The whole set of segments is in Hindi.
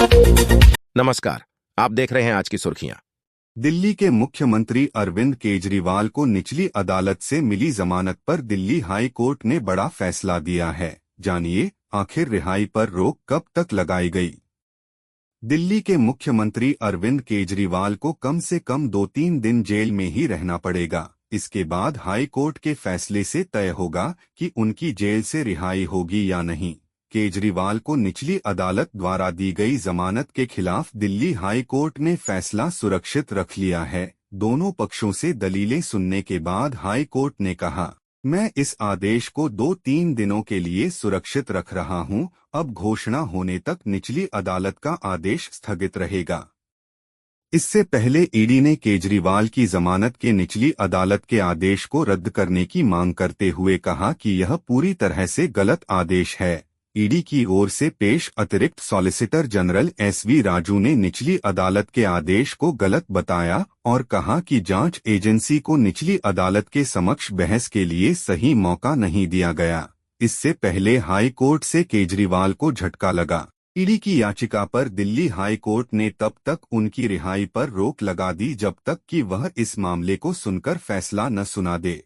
नमस्कार। आप देख रहे हैं आज की सुर्खियां। दिल्ली के मुख्यमंत्री अरविंद केजरीवाल को निचली अदालत से मिली जमानत पर दिल्ली हाई कोर्ट ने बड़ा फैसला दिया है। जानिए, आखिर रिहाई पर रोक कब तक लगाई गई। दिल्ली के मुख्यमंत्री अरविंद केजरीवाल को कम से कम 2-3 दिन जेल में ही रहना पड़ेगा। इसके बाद हाई कोर्ट के फैसले से तय होगा कि उनकी जेल से रिहाई होगी या नहीं। केजरीवाल को निचली अदालत द्वारा दी गई जमानत के खिलाफ दिल्ली हाई कोर्ट ने फैसला सुरक्षित रख लिया है। दोनों पक्षों से दलीलें सुनने के बाद हाई कोर्ट ने कहा, मैं इस आदेश को 2-3 दिनों के लिए सुरक्षित रख रहा हूं। अब घोषणा होने तक निचली अदालत का आदेश स्थगित रहेगा। इससे पहले ईडी ने केजरीवाल की जमानत के निचली अदालत के आदेश को रद्द करने की मांग करते हुए कहा कि यह पूरी तरह से गलत आदेश है। ईडी की ओर से पेश अतिरिक्त सॉलिसिटर जनरल एसवी राजू ने निचली अदालत के आदेश को गलत बताया और कहा कि जांच एजेंसी को निचली अदालत के समक्ष बहस के लिए सही मौका नहीं दिया गया। इससे पहले हाई कोर्ट से केजरीवाल को झटका लगा। ईडी की याचिका पर दिल्ली हाई कोर्ट ने तब तक उनकी रिहाई पर रोक लगा दी जब तक कि वह इस मामले को सुनकर फैसला न सुना दे।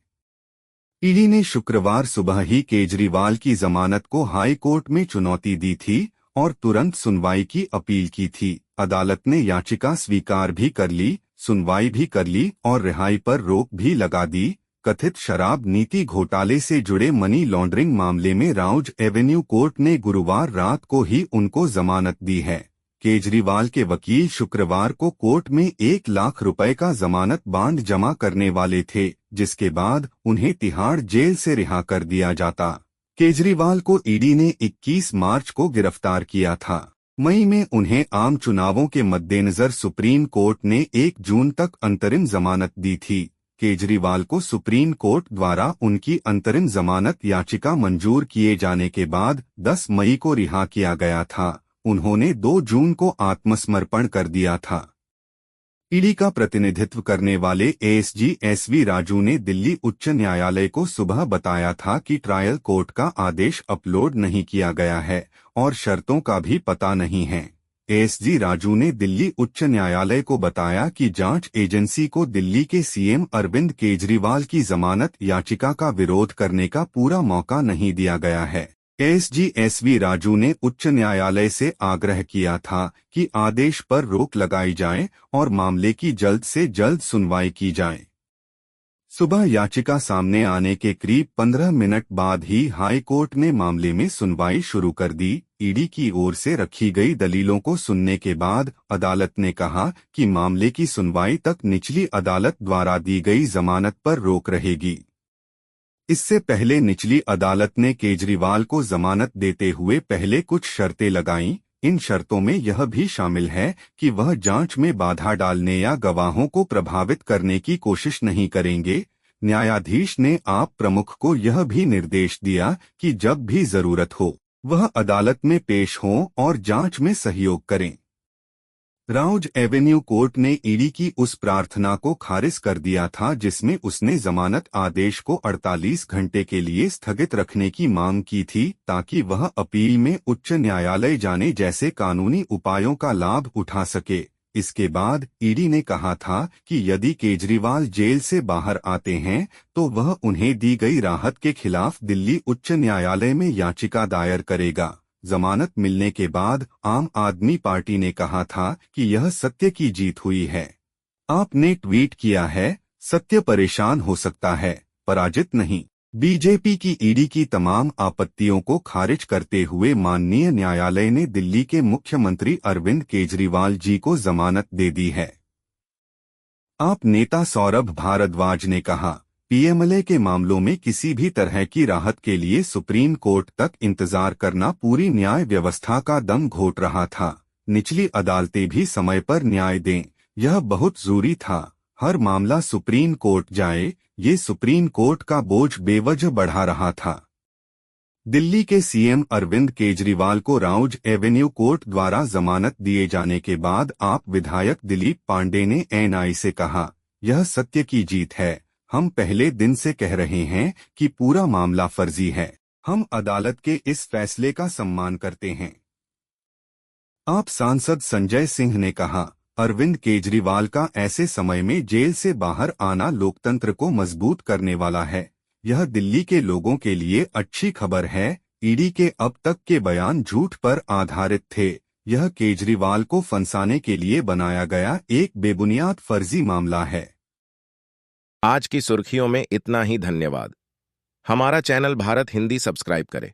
ईडी ने शुक्रवार सुबह ही केजरीवाल की जमानत को हाई कोर्ट में चुनौती दी थी और तुरंत सुनवाई की अपील की थी। अदालत ने याचिका स्वीकार भी कर ली, सुनवाई भी कर ली और रिहाई पर रोक भी लगा दी। कथित शराब नीति घोटाले से जुड़े मनी लॉन्ड्रिंग मामले में राउज एवेन्यू कोर्ट ने गुरुवार रात को ही उनको जमानत दी है। केजरीवाल के वकील शुक्रवार को कोर्ट में 1 लाख रुपए का जमानत बांड जमा करने वाले थे, जिसके बाद उन्हें तिहाड़ जेल से रिहा कर दिया जाता। केजरीवाल को ईडी ने 21 मार्च को गिरफ्तार किया था। मई में उन्हें आम चुनावों के मद्देनजर सुप्रीम कोर्ट ने 1 जून तक अंतरिम जमानत दी थी। केजरीवाल को सुप्रीम कोर्ट द्वारा उनकी अंतरिम जमानत याचिका मंजूर किए जाने के बाद 10 मई को रिहा किया गया था। उन्होंने 2 जून को आत्मसमर्पण कर दिया था। ईडी का प्रतिनिधित्व करने वाले एएसजी एसवी राजू ने दिल्ली उच्च न्यायालय को सुबह बताया था कि ट्रायल कोर्ट का आदेश अपलोड नहीं किया गया है और शर्तों का भी पता नहीं है। एएसजी राजू ने दिल्ली उच्च न्यायालय को बताया कि जांच एजेंसी को दिल्ली के सीएम अरविंद केजरीवाल की जमानत याचिका का विरोध करने का पूरा मौका नहीं दिया गया है। एएसजी एसवी राजू ने उच्च न्यायालय से आग्रह किया था कि आदेश पर रोक लगाई जाए और मामले की जल्द से जल्द सुनवाई की जाए। सुबह याचिका सामने आने के करीब 15 मिनट बाद ही हाई कोर्ट ने मामले में सुनवाई शुरू कर दी। ईडी की ओर से रखी गई दलीलों को सुनने के बाद अदालत ने कहा कि मामले की सुनवाई तक निचली अदालत द्वारा दी गई जमानत पर रोक रहेगी। इससे पहले निचली अदालत ने केजरीवाल को जमानत देते हुए पहले कुछ शर्तें लगाईं। इन शर्तों में यह भी शामिल है कि वह जांच में बाधा डालने या गवाहों को प्रभावित करने की कोशिश नहीं करेंगे। न्यायाधीश ने आप प्रमुख को यह भी निर्देश दिया कि जब भी जरूरत हो वह अदालत में पेश हों और जांच में सहयोग करें। राउज एवेन्यू कोर्ट ने ईडी की उस प्रार्थना को खारिज कर दिया था जिसमें उसने जमानत आदेश को 48 घंटे के लिए स्थगित रखने की मांग की थी ताकि वह अपील में उच्च न्यायालय जाने जैसे कानूनी उपायों का लाभ उठा सके। इसके बाद ईडी ने कहा था कि यदि केजरीवाल जेल से बाहर आते हैं तो वह उन्हें दी गई राहत के खिलाफ दिल्ली उच्च न्यायालय में याचिका दायर करेगा। जमानत मिलने के बाद आम आदमी पार्टी ने कहा था कि यह सत्य की जीत हुई है। आपने ट्वीट किया है, सत्य परेशान हो सकता है, पराजित नहीं। बीजेपी की ईडी की तमाम आपत्तियों को खारिज करते हुए माननीय न्यायालय ने दिल्ली के मुख्यमंत्री अरविंद केजरीवाल जी को जमानत दे दी है। आप नेता सौरभ भारद्वाज ने कहा, पीएमएलए के मामलों में किसी भी तरह की राहत के लिए सुप्रीम कोर्ट तक इंतजार करना पूरी न्याय व्यवस्था का दम घोट रहा था। निचली अदालतें भी समय पर न्याय दें, यह बहुत जरूरी था। हर मामला सुप्रीम कोर्ट जाए, ये सुप्रीम कोर्ट का बोझ बेवजह बढ़ा रहा था। दिल्ली के सीएम अरविंद केजरीवाल को राउज एवेन्यू कोर्ट द्वारा जमानत दिए जाने के बाद आप विधायक दिलीप पांडे ने एएनआई से कहा, यह सत्य की जीत है। हम पहले दिन से कह रहे हैं कि पूरा मामला फर्जी है। हम अदालत के इस फैसले का सम्मान करते हैं। आप सांसद संजय सिंह ने कहा, अरविंद केजरीवाल का ऐसे समय में जेल से बाहर आना लोकतंत्र को मजबूत करने वाला है। यह दिल्ली के लोगों के लिए अच्छी खबर है। ईडी के अब तक के बयान झूठ पर आधारित थे। यह केजरीवाल को फंसाने के लिए बनाया गया एक बेबुनियाद फर्जी मामला है। आज की सुर्खियों में इतना ही। धन्यवाद। हमारा चैनल भारत हिंदी सब्सक्राइब करें।